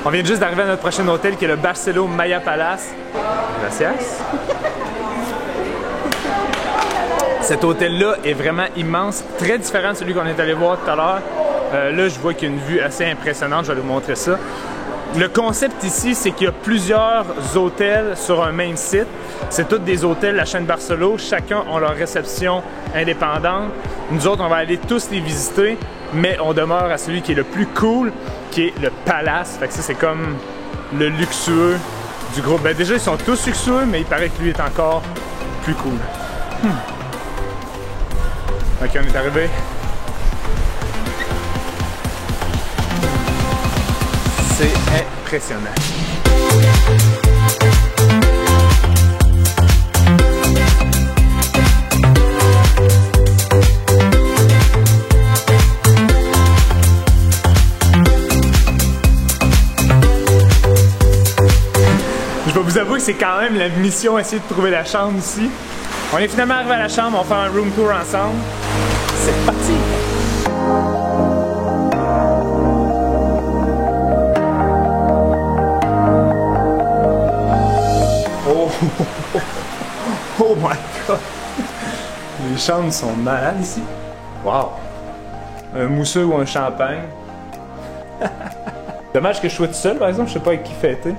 On vient juste d'arriver à notre prochain hôtel qui est le Barceló Maya Palace. Gracias. Cet hôtel-là est vraiment immense, très différent de celui qu'on est allé voir tout à l'heure. Là, je vois qu'il y a une vue assez impressionnante, je vais vous montrer ça. Le concept ici, c'est qu'il y a plusieurs hôtels sur un même site. C'est tous des hôtels de la chaîne Barceló. Chacun a leur réception indépendante. Nous autres, on va aller tous les visiter, mais on demeure à celui qui est le plus cool, qui est le Palace. Fait que ça, c'est comme le luxueux du groupe. Ben, déjà, ils sont tous luxueux, mais il paraît que lui est encore plus cool. Ok, on est arrivé. C'est impressionnant. Je vais vous avouer que c'est quand même la mission essayer de trouver la chambre ici. On est finalement arrivé à la chambre, on va faire un room tour ensemble. C'est parti! Oh my god! Les chambres sont malades ici. Wow! Un mousseux ou un champagne. Dommage que je sois tout seul, par exemple, je sais pas avec qui fêter.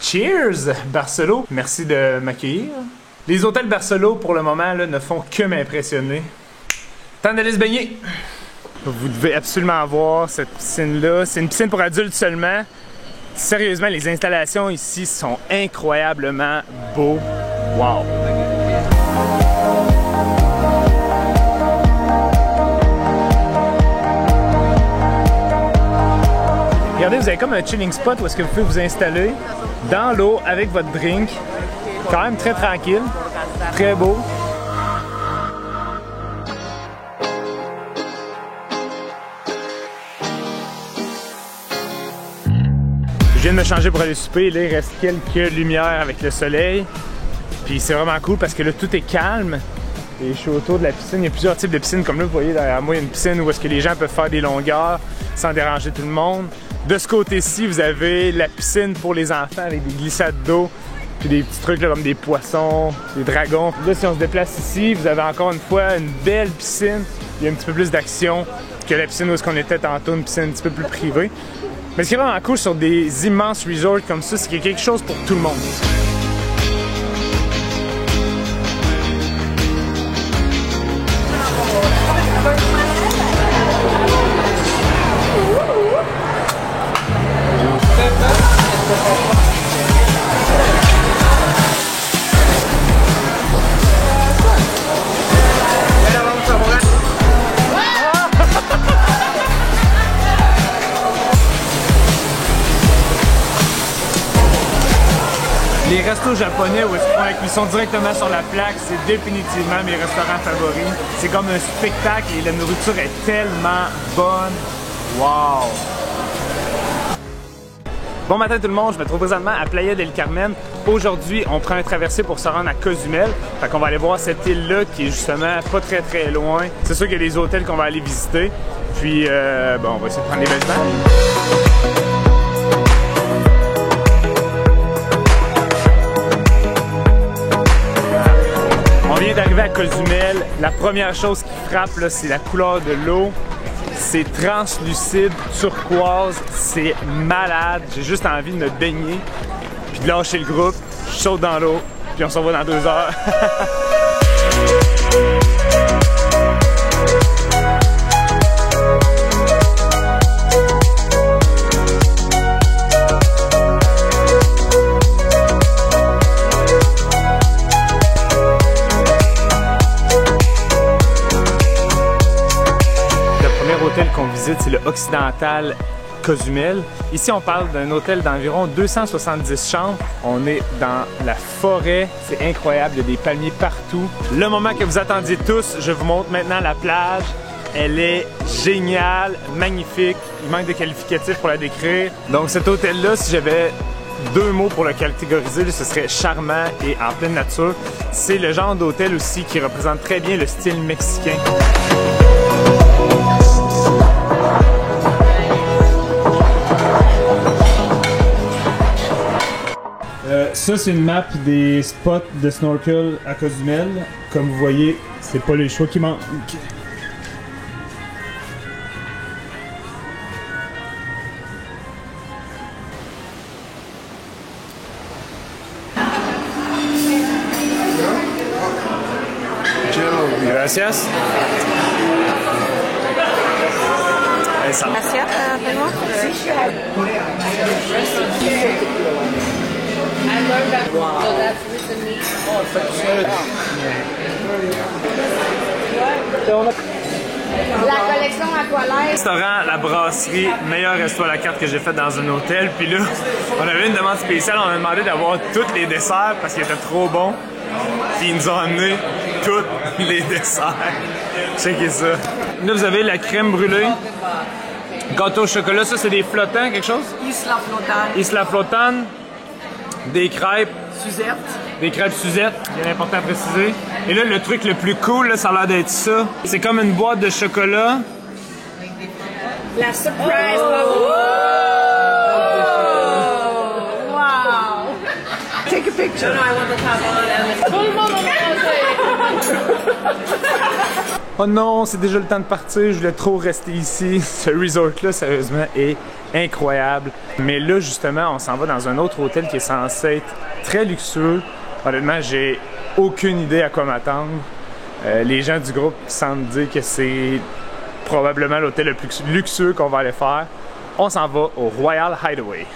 Cheers! Barceló, merci de m'accueillir. Les hôtels Barceló, pour le moment, là, ne font que m'impressionner. Temps d'aller se baigner! Vous devez absolument voir cette piscine-là. C'est une piscine pour adultes seulement. Sérieusement, les installations ici sont incroyablement beaux. Wow! Regardez, vous avez comme un chilling spot où est-ce que vous pouvez vous installer dans l'eau avec votre drink. Quand même très tranquille, très beau. Je viens de me changer pour aller souper. Là, il reste quelques lumières avec le soleil. Puis c'est vraiment cool parce que là, tout est calme. Et je suis autour de la piscine. Il y a plusieurs types de piscines. Comme là, vous voyez derrière moi, il y a une piscine où est-ce que les gens peuvent faire des longueurs sans déranger tout le monde. De ce côté-ci, vous avez la piscine pour les enfants avec des glissades d'eau. Puis des petits trucs là, comme des poissons, des dragons. Là, si on se déplace ici, vous avez encore une fois une belle piscine. Il y a un petit peu plus d'action que la piscine où est-ce qu'on était tantôt, une piscine un petit peu plus privée. Mais ce qui est vraiment cool sur des immenses resorts comme ça, c'est qu'il y a quelque chose pour tout le monde. Les restos japonais où ils font la cuisson directement sur la plaque, c'est définitivement mes restaurants favoris. C'est comme un spectacle et la nourriture est tellement bonne. Wow! Bon matin tout le monde, je me trouve présentement à Playa del Carmen. Aujourd'hui, on prend un traversé pour se rendre à Cozumel. Fait qu'on va aller voir cette île-là qui est justement pas très loin. C'est sûr qu'il y a des hôtels qu'on va aller visiter. Puis, bon, on va essayer de prendre des belles images. On vient d'arriver à Cozumel. La première chose qui frappe, c'est la couleur de l'eau. C'est translucide, turquoise, c'est malade. J'ai juste envie de me baigner, puis de lâcher le groupe. Je saute dans l'eau, puis on se revoit dans 2 heures. Qu'on visite, c'est le Occidental Cozumel. Ici, on parle d'un hôtel d'environ 270 chambres. On est dans la forêt. C'est incroyable. Il y a des palmiers partout. Le moment que vous attendiez tous, je vous montre maintenant la plage. Elle est géniale, magnifique. Il manque de qualificatifs pour la décrire. Donc, cet hôtel-là, si j'avais 2 mots pour le catégoriser, ce serait charmant et en pleine nature. C'est le genre d'hôtel aussi qui représente très bien le style mexicain. Ça, c'est une map des spots de snorkel à Cozumel. Comme vous voyez, c'est pas les choix qui manquent. Gracias. Esa. Gracias, Benoît. La collection Aqualaire. Restaurant La Brasserie, meilleur resto à la carte que j'ai fait dans un hôtel. Puis là, on avait une demande spéciale, on a demandé d'avoir tous les desserts parce qu'ils étaient trop bons. Puis ils nous ont amené tous les desserts. Checkez ça. Là, vous avez la crème brûlée, gâteau au chocolat, ça c'est des flottants, quelque chose? Isla Flottane. Isla Flottane, des crêpes. Suzette. Des crêpes Suzette, bien important à préciser. Et là, le truc le plus cool, là, ça a l'air d'être ça. C'est comme une boîte de chocolat. La surprise. Oh! Wow! Take a picture. No, I want the top on. Tout le monde Oh non, c'est déjà le temps de partir, je voulais trop rester ici. Ce resort-là, sérieusement, est incroyable. Mais là, justement, on s'en va dans un autre hôtel qui est censé être très luxueux. Honnêtement, j'ai aucune idée à quoi m'attendre. Les gens du groupe semblent dire que c'est probablement l'hôtel le plus luxueux qu'on va aller faire. On s'en va au Royal Hideaway.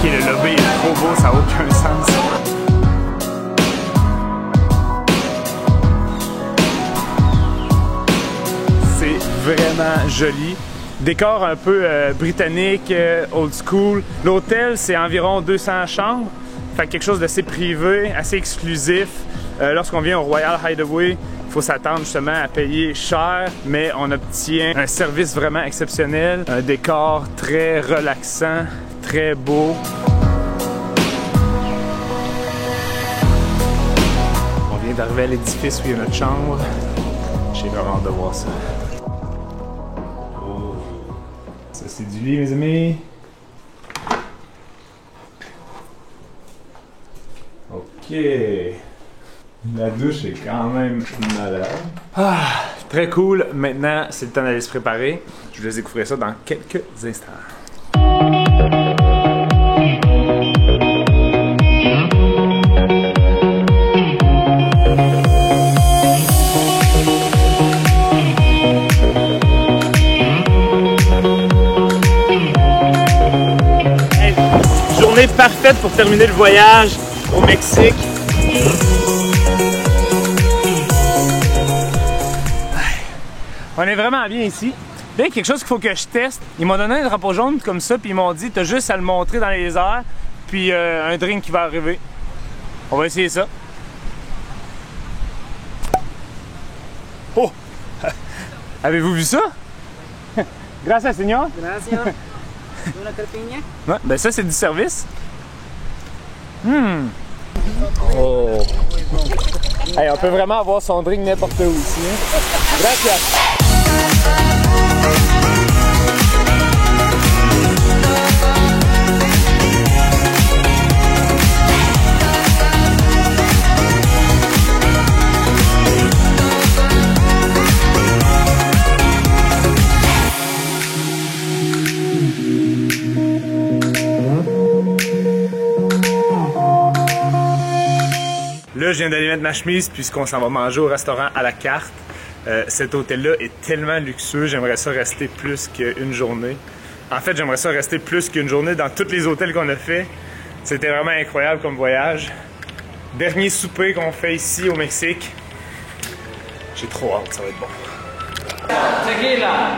Le lobby est trop beau, ça n'a aucun sens. C'est vraiment joli. Décor un peu britannique, old school. L'hôtel, c'est environ 200 chambres. Fait quelque chose d'assez privé, assez exclusif. Lorsqu'on vient au Royal Hideaway, il faut s'attendre justement à payer cher, mais on obtient un service vraiment exceptionnel. Un décor très relaxant, très beau. On vient d'arriver à l'édifice où il y a notre chambre. J'ai vraiment hâte de voir ça. Oh. Ça c'est du lit, mes amis. Ok. La douche est quand même malade. Ah, très cool. Maintenant, c'est le temps d'aller se préparer. Je vous laisse découvrir ça dans quelques instants. Journée parfaite pour terminer le voyage au Mexique. On est vraiment bien ici. Là, il y a quelque chose qu'il faut que je teste. Ils m'ont donné un drapeau jaune comme ça, puis ils m'ont dit, t'as juste à le montrer dans les airs, puis un drink qui va arriver. On va essayer ça. Oh! Avez-vous vu ça? Gracias, señor. Gracias. Una carpiña. Ouais, ben ça, c'est du service. Oh! Hey, on peut vraiment avoir son drink n'importe où ici. Hein? Gracias! Là, je viens d'aller mettre ma chemise puisqu'on s'en va manger au restaurant à la carte. Cet hôtel-là est tellement luxueux, j'aimerais ça rester plus qu'une journée. En fait, j'aimerais ça rester plus qu'une journée dans tous les hôtels qu'on a fait. C'était vraiment incroyable comme voyage. Dernier souper qu'on fait ici au Mexique. J'ai trop hâte, ça va être bon. Tequila!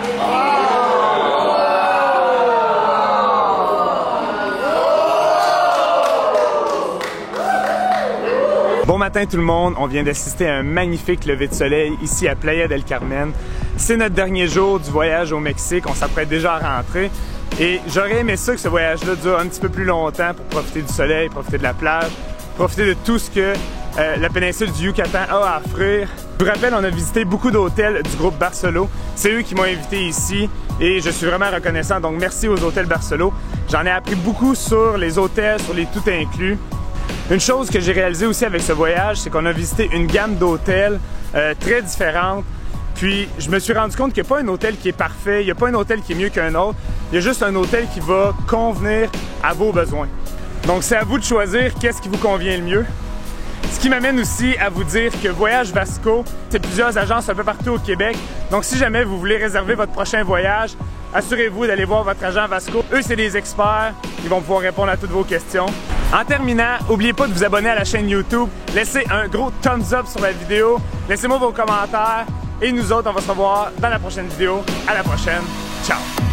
Bon matin tout le monde, on vient d'assister à un magnifique lever de soleil ici à Playa del Carmen. C'est notre dernier jour du voyage au Mexique, on s'apprête déjà à rentrer. Et j'aurais aimé ça que ce voyage-là dure un petit peu plus longtemps pour profiter du soleil, profiter de la plage, profiter de tout ce que la péninsule du Yucatan a à offrir. Je vous rappelle, on a visité beaucoup d'hôtels du groupe Barcelo. C'est eux qui m'ont invité ici et je suis vraiment reconnaissant. Donc merci aux hôtels Barcelo. J'en ai appris beaucoup sur les hôtels, sur les tout inclus. Une chose que j'ai réalisé aussi avec ce voyage, c'est qu'on a visité une gamme d'hôtels très différentes. Puis je me suis rendu compte qu'il n'y a pas un hôtel qui est parfait, il n'y a pas un hôtel qui est mieux qu'un autre. Il y a juste un hôtel qui va convenir à vos besoins. Donc c'est à vous de choisir qu'est-ce qui vous convient le mieux. Ce qui m'amène aussi à vous dire que Voyage Vasco, c'est plusieurs agences un peu partout au Québec. Donc si jamais vous voulez réserver votre prochain voyage, assurez-vous d'aller voir votre agent Vasco. Eux, c'est des experts, ils vont pouvoir répondre à toutes vos questions. En terminant, n'oubliez pas de vous abonner à la chaîne YouTube. Laissez un gros thumbs up sur la vidéo. Laissez-moi vos commentaires. Et nous autres, on va se revoir dans la prochaine vidéo. À la prochaine. Ciao!